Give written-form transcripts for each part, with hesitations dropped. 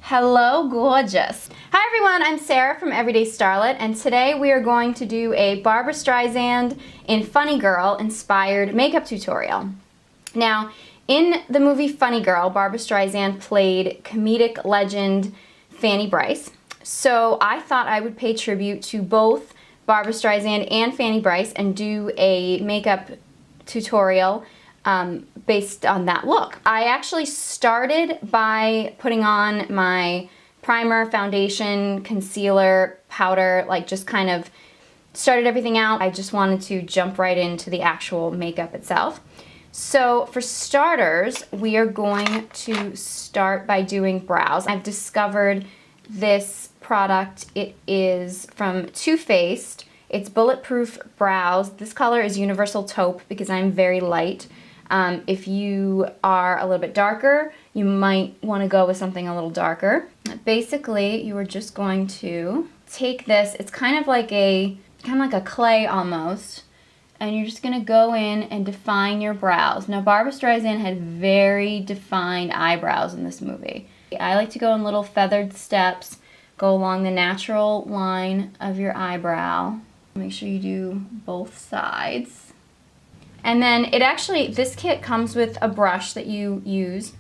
Hello, gorgeous. Hi everyone, I'm Sarah from Everyday Starlet, and today we are going to do a Barbra Streisand in Funny Girl inspired makeup tutorial. Now, in the movie Funny Girl, Barbra Streisand played comedic legend Fanny Brice. So I thought I would pay tribute to both Barbra Streisand and Fanny Brice and do a makeup tutorial based on that look. I actually started by putting on my primer, foundation, concealer, powder, like just kind of started everything out. I just wanted to jump right into the actual makeup itself. So for starters, we are going to start by doing brows. I've discovered this product. It is from Too Faced. It's Bulletproof Brows. This color is Universal Taupe because I'm very light. If you are a little bit darker, you might want to go with something a little darker. Basically, you are just going to take this, it's kind of like a clay almost, and you're just going to go in and define your brows. Now, Barbra Streisand had very defined eyebrows in this movie. I like to go in little feathered steps, go along the natural line of your eyebrow. Make sure you do both sides. And then this kit comes with a brush that you use.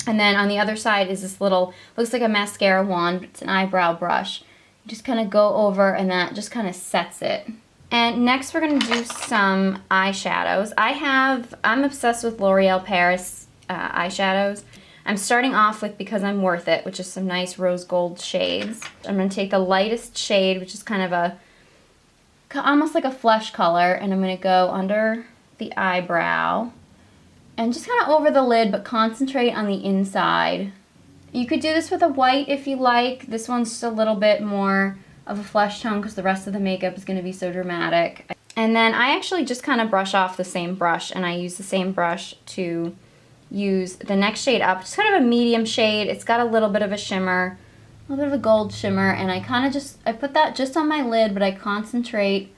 And then on the other side is this little, looks like a mascara wand, but it's an eyebrow brush. You just kind of go over and that just kind of sets it. And next we're going to do some eyeshadows. I'm obsessed with L'Oreal Paris eyeshadows. I'm starting off with Because I'm Worth It, which is some nice rose gold shades. I'm going to take the lightest shade, which is kind of almost like a flesh color, and I'm going to go under the eyebrow and just kind of over the lid, but concentrate on the inside. You could do this with a white if you like. This one's just a little bit more of a flesh tone because the rest of the makeup is going to be so dramatic. And then I actually just kind of brush off the same brush, and I use the same brush to use the next shade up. It's kind of a medium shade. It's got a little bit of a shimmer, a little bit of a gold shimmer, and I put that just on my lid, but I concentrate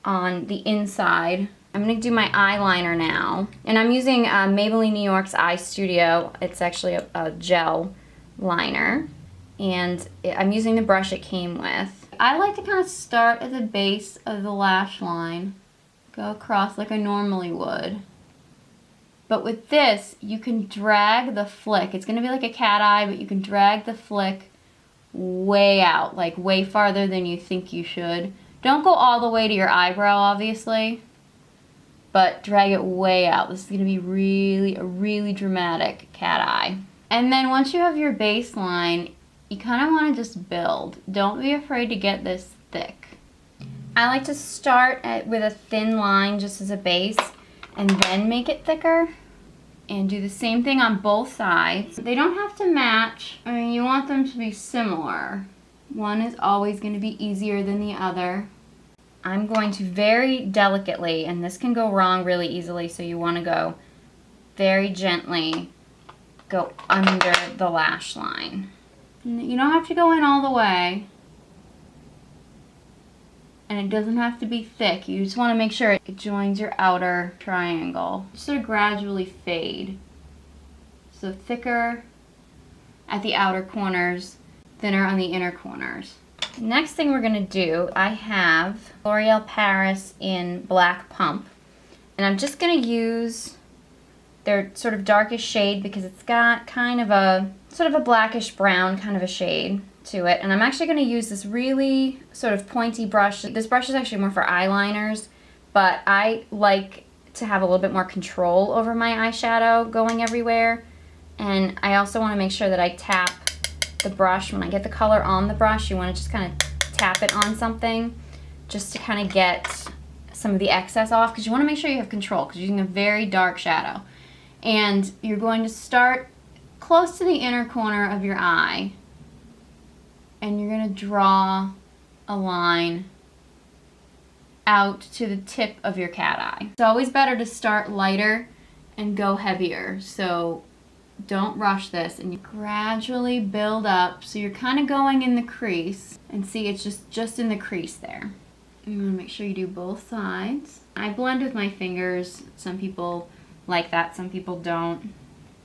on the inside. I'm going to do my eyeliner now, and I'm using Maybelline New York's Eye Studio. It's actually a gel liner, and I'm using the brush it came with. I like to kind of start at the base of the lash line, go across like I normally would. But with this, you can drag the flick. It's going to be like a cat eye, but you can drag the flick way out, like way farther than you think you should. Don't go all the way to your eyebrow, obviously, but drag it way out. This is going to be a really dramatic cat eye. And then once you have your baseline, you kind of want to just build. Don't be afraid to get this thick. I like to start with a thin line just as a base and then make it thicker. And do the same thing on both sides. They don't have to match. I mean, you want them to be similar. One is always going to be easier than the other. I'm going to very delicately, and this can go wrong really easily, so you want to go very gently, go under the lash line. You don't have to go in all the way. And it doesn't have to be thick. You just want to make sure it joins your outer triangle. Just sort of gradually fade. So thicker at the outer corners, thinner on the inner corners. Next thing we're going to do, I have L'Oreal Paris in Black Pump. And I'm just going to use their sort of darkest shade because it's got kind of a sort of a blackish brown kind of a shade to it. And I'm actually going to use this really sort of pointy brush. This brush is actually more for eyeliners, but I like to have a little bit more control over my eyeshadow going everywhere. And I also want to make sure that I tap the brush. When I get the color on the brush, you want to just kind of tap it on something just to kind of get some of the excess off, because you want to make sure you have control because you're using a very dark shadow. And you're going to start close to the inner corner of your eye, and you're going to draw a line out to the tip of your cat eye. It's always better to start lighter and go heavier, so don't rush this, and you gradually build up. So you're kind of going in the crease, and see, it's just in the crease there. You want to make sure you do both sides. I blend with my fingers. Some people like that, some people don't.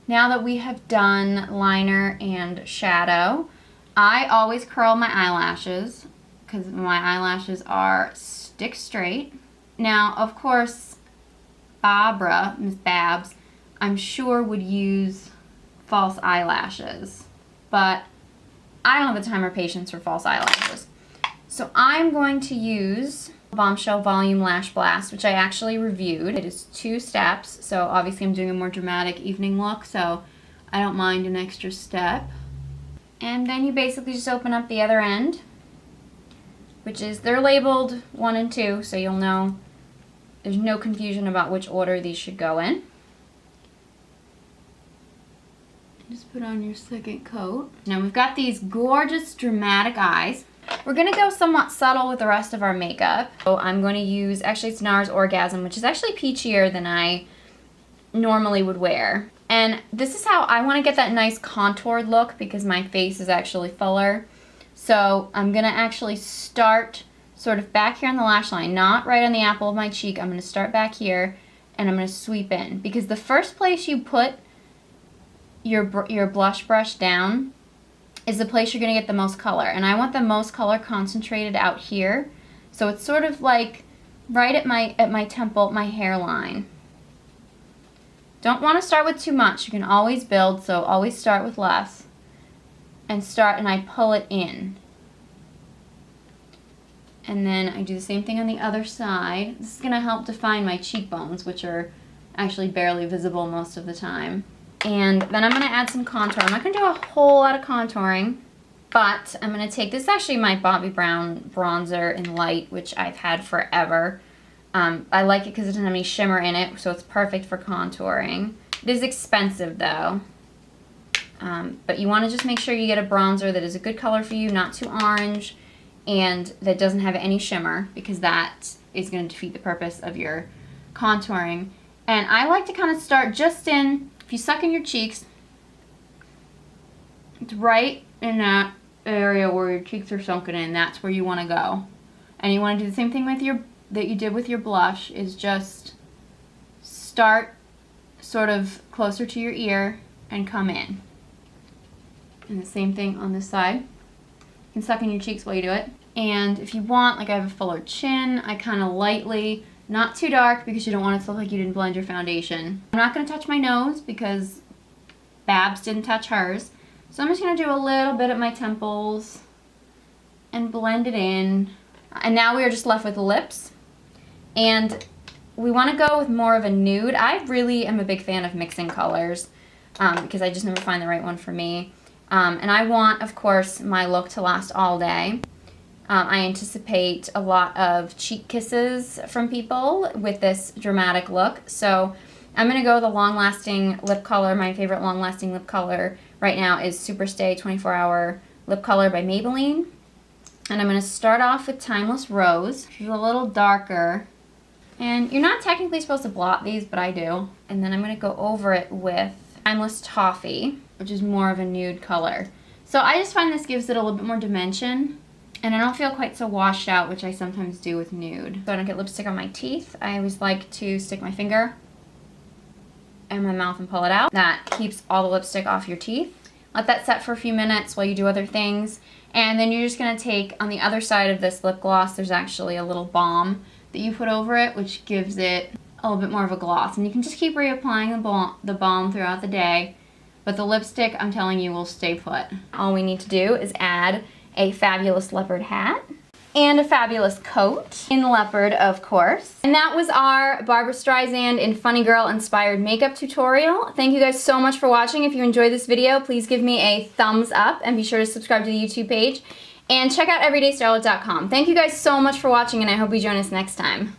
Now that we have done liner and shadow, I always curl my eyelashes because my eyelashes are stick straight. Now, of course, Miss Babs, I'm sure would use false eyelashes, but I don't have the time or patience for false eyelashes. So I'm going to use Bombshell Volume Lash Blast, which I actually reviewed. It is 2 steps, so obviously I'm doing a more dramatic evening look, so I don't mind an extra step. And then you basically just open up the other end, which is, they're labeled 1 and 2, so you'll know there's no confusion about which order these should go in. Just put on your second coat. Now we've got these gorgeous dramatic eyes. We're gonna go somewhat subtle with the rest of our makeup. So I'm going to use, actually it's NARS Orgasm, which is actually peachier than I normally would wear. And this is how I wanna get that nice contoured look because my face is actually fuller. So I'm gonna actually start sort of back here on the lash line, not right on the apple of my cheek. I'm gonna start back here and I'm gonna sweep in because the first place you put your blush brush down is the place you're going to get the most color. And I want the most color concentrated out here. So it's sort of like right at my temple, my hairline. Don't want to start with too much. You can always build, so always start with less. And I pull it in. And then I do the same thing on the other side. This is going to help define my cheekbones, which are actually barely visible most of the time. And then I'm going to add some contour. I'm not going to do a whole lot of contouring, but I'm going to take, this is actually my Bobbi Brown bronzer in light, which I've had forever. I like it because it doesn't have any shimmer in it, so it's perfect for contouring. It is expensive though, but you want to just make sure you get a bronzer that is a good color for you, not too orange, and that doesn't have any shimmer because that is going to defeat the purpose of your contouring. And I like to kind of start just in, if you suck in your cheeks, it's right in that area where your cheeks are sunken in. That's where you want to go. And you want to do the same thing with that you did with your blush, is just start sort of closer to your ear and come in. And the same thing on this side. You can suck in your cheeks while you do it. And if you want, like I have a fuller chin, I kind of lightly, not too dark because you don't want it to look like you didn't blend your foundation. I'm not going to touch my nose because Babs didn't touch hers. So I'm just going to do a little bit at my temples and blend it in. And now we are just left with the lips. And we want to go with more of a nude. I really am a big fan of mixing colors because I just never find the right one for me. And I want, of course, my look to last all day. I anticipate a lot of cheek kisses from people with this dramatic look. So I'm going to go with a long-lasting lip color. My favorite long-lasting lip color right now is Superstay 24-Hour Lip Color by Maybelline. And I'm going to start off with Timeless Rose, which is a little darker. And you're not technically supposed to blot these, but I do. And then I'm going to go over it with Timeless Toffee, which is more of a nude color. So I just find this gives it a little bit more dimension. And I don't feel quite so washed out, which I sometimes do with nude. So I don't get lipstick on my teeth. I always like to stick my finger in my mouth and pull it out. That keeps all the lipstick off your teeth. Let that set for a few minutes while you do other things. And then you're just going to take, on the other side of this lip gloss, there's actually a little balm that you put over it, which gives it a little bit more of a gloss. And you can just keep reapplying the balm throughout the day. But the lipstick, I'm telling you, will stay put. All we need to do is add a fabulous leopard hat and a fabulous coat in leopard, of course. And that was our Barbra Streisand and Funny Girl inspired makeup tutorial. Thank you guys so much for watching. If you enjoyed this video, please give me a thumbs up and be sure to subscribe to the YouTube page and check out everydaystarlet.com. Thank you guys so much for watching, and I hope you join us next time.